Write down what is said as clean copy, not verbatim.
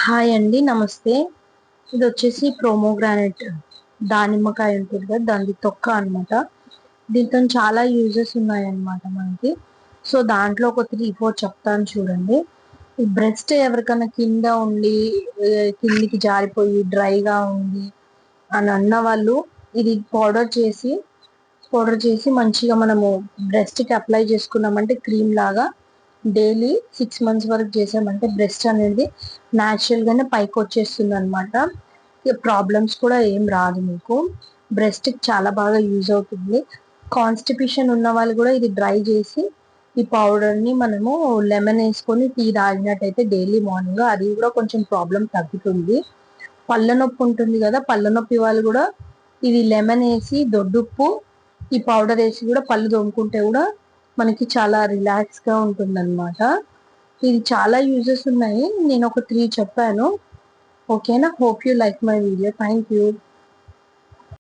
Hi అండి, నమస్తే. ఇది వచ్చేసి ప్రోమోగ్రానైట్ దానిమ్మకాయ ఉంటుంది కదా, దాని తొక్క అన్నమాట. దీంతో చాలా యూజెస్ ఉన్నాయన్నమాట మనకి. సో దాంట్లో ఒక 3-4 చెప్తాను చూడండి. ఈ బ్రెస్ట్ ఎవరికైనా కింద ఉండి కిందికి జారిపోయి డ్రైగా ఉంది అని అన్న వాళ్ళు ఇది పౌడర్ చేసి మంచిగా మనము బ్రెస్ట్కి అప్లై చేసుకున్నామంటే క్రీమ్ లాగా డైలీ 6 మంత్స్ వరకు చేసామంటే బ్రెస్ట్ అనేది న్యాచురల్ గానే పైకి వచ్చేస్తుంది అనమాట. ప్రాబ్లమ్స్ కూడా ఏం రాదు మీకు. బ్రెస్ట్ కి చాలా బాగా యూజ్ అవుతుంది. కాన్స్టిపేషన్ ఉన్న వాళ్ళు కూడా ఇది డ్రై చేసి ఈ పౌడర్ ని మనము లెమన్ వేసుకొని టీ తాగినట్టయితే డైలీ మార్నింగ్ అది కూడా కొంచెం ప్రాబ్లం తగ్గుతుంది. పళ్ళ నొప్పి ఉంటుంది కదా, పళ్ళ నొప్పి వాళ్ళు కూడా ఇది లెమన్ వేసి దొడ్డుప్పు ఈ పౌడర్ వేసి కూడా పళ్ళు తోముకుంటే కూడా మనకి చాలా రిలాక్స్ గా ఉంటుంది అనమాట. ఇది చాలా యూజెస్ ఉన్నాయి. నేను ఒక 3 చెప్పాను. ఓకేనా? Hope you like my video. Thank you.